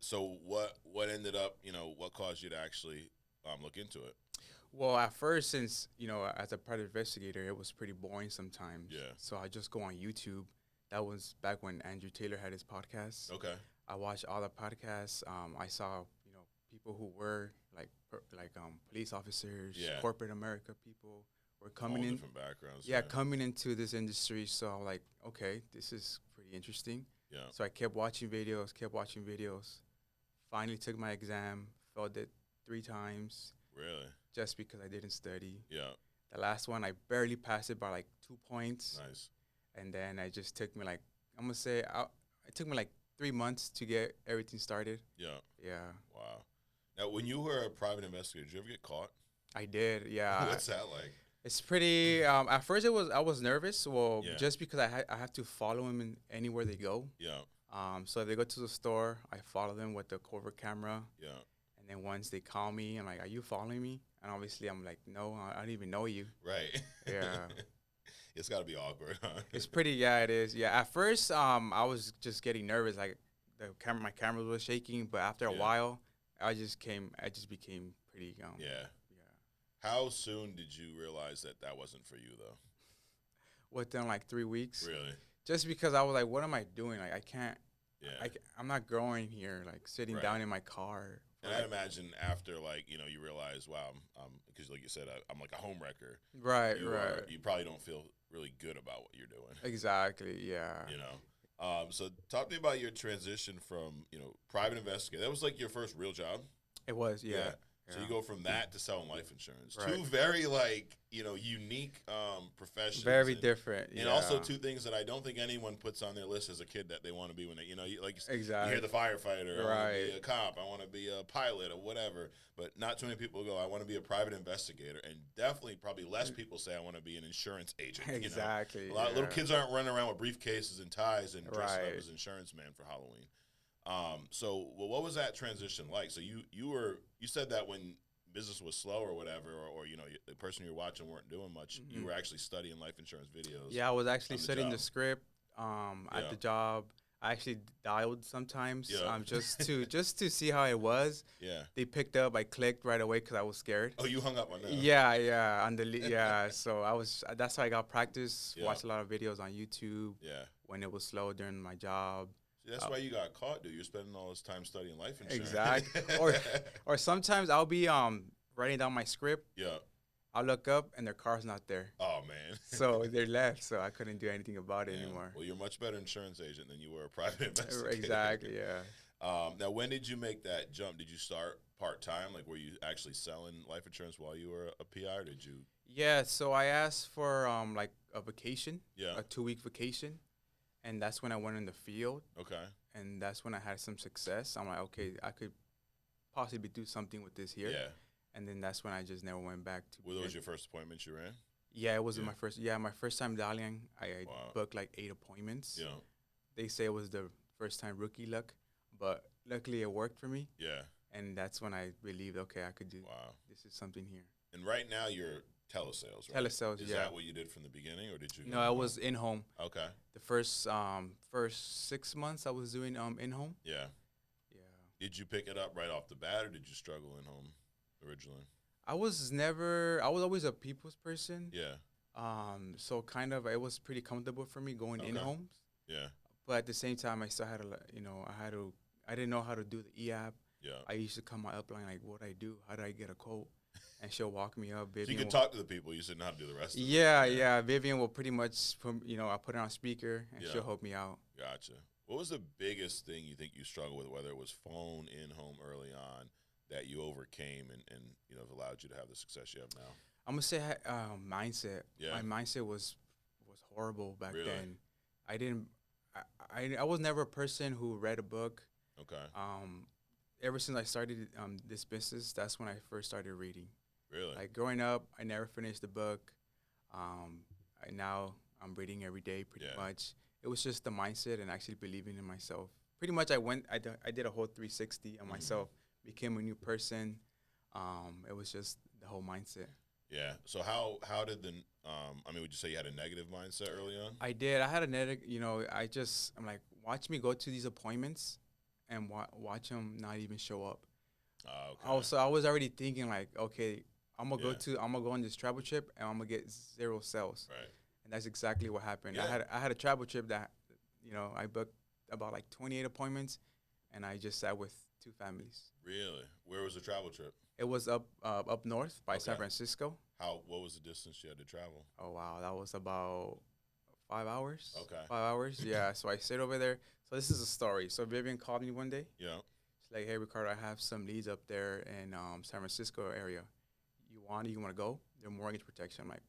So what ended up, what caused you to actually look into it? Well, at first, since as a private investigator, it was pretty boring sometimes. Yeah. So I just go on YouTube. That was back when Andrew Taylor had his podcast. Okay. I watched all the podcasts. I saw people who were police officers, Yeah. corporate America people were All coming in. different backgrounds. Yeah, coming into this industry. So I'm like, okay, this is pretty interesting. Yeah. So I kept watching videos. Finally took my exam. Failed it 3 times. Really? Just because I didn't study. Yeah. The last one, I barely passed it by like 2 points. Nice. And then it just took me it took me like 3 months to get everything started. Yeah. Yeah. Wow. Now, when you were a private investigator, did you ever get caught? I did, yeah. What's that like? It's pretty. At first, I was nervous. Well, Yeah. just because I have to follow them in anywhere they go. Yeah. So if they go to the store, I follow them with the covert camera. Yeah. And then once they call me, I'm like, "Are you following me?" And obviously, I'm like, "No, I don't even know you." Right. Yeah. It's got to be awkward, huh? It's pretty. Yeah, it is. Yeah. At first, I was just getting nervous. Like my camera was shaking. But after a Yeah. while, I just became pretty. Yeah. Yeah. How soon did you realize that wasn't for you, though? Within like 3 weeks. Really? Just because I was like, what am I doing? Like, I can't. Yeah. I'm not growing here. Like sitting Right. down in my car. And I'd imagine after, like, you realize, wow, because like you said, I'm like a home wrecker. Right. You probably don't feel really good about what you're doing. Exactly. Yeah. So talk to me about your transition from, private investigator. That was like your first real job? It was. Yeah. So you go from that to selling life insurance. Right. Two very, unique professions. Very different. And also two things that I don't think anyone puts on their list as a kid that they want to be when they, Exactly. you hear the firefighter, I want to Right. be a cop, I want to be a pilot or whatever. But not too many people go, I want to be a private investigator. And definitely probably less people say I want to be an insurance agent. Exactly. A lot of little kids aren't running around with briefcases and ties and dressing up Right. as insurance man for Halloween. What was that transition like? So you said that when business was slow or whatever, or the person you were watching weren't doing much, Mm-hmm. you were actually studying life insurance videos. Yeah, I was actually on the studying job. the script Yeah. at the job. I actually dialed sometimes Yeah. just to see how it was. Yeah. They picked up. I clicked right away because I was scared. Oh, you hung up on that? Yeah, yeah. So that's how I got practice. Yeah. Watched a lot of videos on YouTube Yeah. when it was slow during my job. See, that's why you got caught, dude. You're spending all this time studying life insurance. Exactly. or sometimes I'll be writing down my script. Yeah. I'll look up and their car's not there. Oh, man. So they left. So I couldn't do anything about it Yeah. anymore. Well, you're a much better insurance agent than you were a private investigator. Exactly. Yeah. Now, when did you make that jump? Did you start part-time? Like, were you actually selling life insurance while you were a PI, or did you? Yeah. So I asked for like a vacation. Yeah. A 2-week vacation, and that's when I went in the field. Okay. And that's when I had some success. I'm like, okay, I could possibly do something with this here. Yeah. And then that's when I just never went back to. Were those your first appointments you ran? Yeah, it was Yeah. my first time dialing. I Wow. booked like 8 appointments. Yeah. They say it was the first time rookie luck, but luckily it worked for me. Yeah. And that's when I believed, okay, I could do. Wow. This is something here. And right now you're telesales, right? Telesales, Is yeah. that what you did from the beginning, or did you? No, I was in home. Okay. The first 6 months I was doing in home. Yeah. Yeah. Did you pick it up right off the bat, or did you struggle in home originally? I was always a people's person. Yeah. So kind of it was pretty comfortable for me going in Okay. homes. Yeah. But at the same time, I still had to, I didn't know how to do the e-app. Yeah. I used to come my upline like, what do I do? How do I get a quote? And she'll walk me up. So you Vivian could will- talk to the people. You just didn't know how to do the rest of it. Yeah. Vivian will pretty much, I put it on speaker and Yeah. she'll help me out. Gotcha. What was the biggest thing you think you struggled with, whether it was phone, in-home early on, that you overcame and have allowed you to have the success you have now? I'm gonna say mindset. Yeah. My mindset was horrible back Really? then. I was never a person who read a book. Okay. Ever since I started this business, that's when I first started reading. Really? Like growing up, I never finished a book. Now I'm reading every day, pretty Yeah. much. It was just the mindset and actually believing in myself. Pretty much, I did a whole 360 on myself, became a new person. It was just the whole mindset. Yeah. So how did would you say you had a negative mindset early on? I did. I had a negative, I'm like, watch me go to these appointments and watch them not even show up. Okay. Also, I was already thinking like, okay, I'm gonna Yeah. I'm gonna go on this travel trip and I'm gonna get 0 sales. Right. And that's exactly what happened. Yeah. I had a travel trip that, I booked about like 28 appointments, and I just sat with 2 families. Really? Where was the travel trip? It was up north by San Okay. Francisco. What was the distance you had to travel? Oh wow, that was about 5 hours. Okay. 5 hours, yeah. So I stayed over there. So this is a story. So Vivian called me one day. Yeah. She's like, "Hey Ricardo, I have some leads up there in San Francisco area. You want to go? They're mortgage protection." I'm like,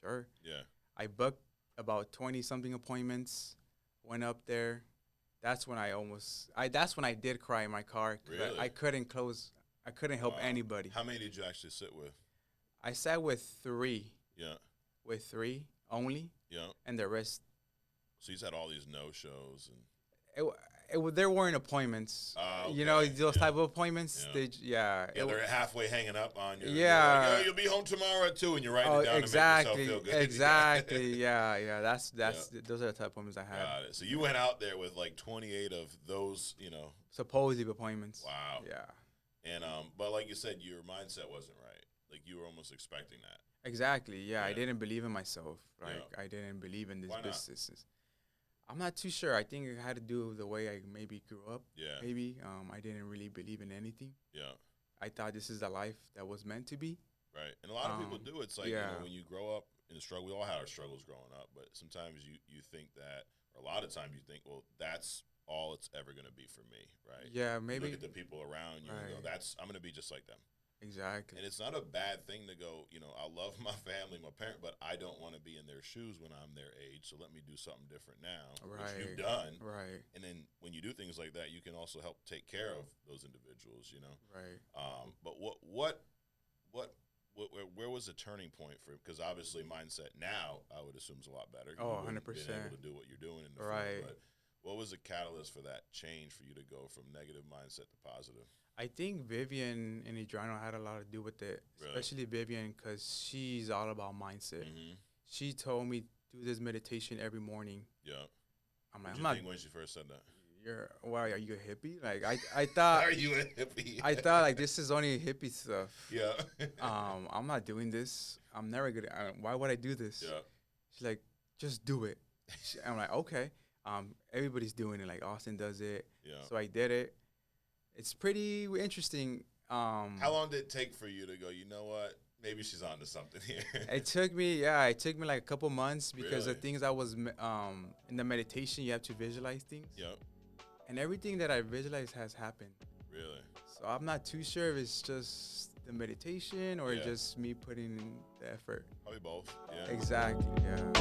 "Sure." Yeah. I booked about 20 something appointments. Went up there. That's when that's when I did cry in my car. 'Cause Really? I couldn't help Wow. anybody. How many did you actually sit with? I sat with 3. Yeah. With 3 only, Yeah. and the rest. So you had all these no-shows and. There weren't appointments. Okay. Those Yeah. type of appointments. Yeah. They're halfway hanging up on you. Yeah. Like, you'll be home tomorrow at 2, and you're writing it down exactly, to make yourself feel good. exactly. Yeah. That's those are the type of appointments I had. Got it. So you went out there with like 28 of those, Supposed appointments. Wow. Yeah. And but like you said, your mindset wasn't right. Like you were almost expecting that. Exactly. Yeah. I Yeah. didn't believe in myself. Like Yeah. I didn't believe in this Why not? business. I'm not too sure. I think it had to do with the way I maybe grew up. Yeah. Maybe I didn't really believe in anything. Yeah. I thought this is the life that was meant to be. Right. And a lot of people do. It's like, yeah. when you grow up in the struggle, we all had our struggles growing up, but sometimes you think that, or a lot of times you think, well, that's all it's ever going to be for me, right? Yeah, You maybe. look at the people around you and go, Right. I'm going to be just like them. Exactly. And it's not a bad thing to go, I love my family, my parent, but I don't want to be in their shoes when I'm their age, so let me do something different now, which you've done. Right. And then when you do things like that, you can also help take care of those individuals, Right. But where was the turning point for? Because obviously mindset now, I would assume, is a lot better. Oh, You wouldn't 100%. been able to do what you're doing in the Right. field, but what was the catalyst for that change for you to go from negative mindset to positive? I think Vivian and Adriano had a lot to do with it, Really? especially Vivian, because she's all about mindset. Mm-hmm. She told me do this meditation every morning. Yeah. I'm What like, did I'm you not. think when she first said that? Why are you a hippie? Like I thought. Are you a hippie? I thought like this is only hippie stuff. Yeah. I'm not doing this. I'm never gonna. Why would I do this? Yeah. She's like, just do it. I'm like, okay. Everybody's doing it. Like Austin does it. Yeah. So I did it. It's pretty interesting. How long did it take for you to go, you know what? Maybe she's on to something here. It took me like a couple months because the Really? things I was in the meditation, you have to visualize things, Yep. and everything that I visualized has happened. Really? So I'm not too sure if it's just the meditation or Yeah. just me putting in the effort. Probably both. Yeah. Exactly. Yeah.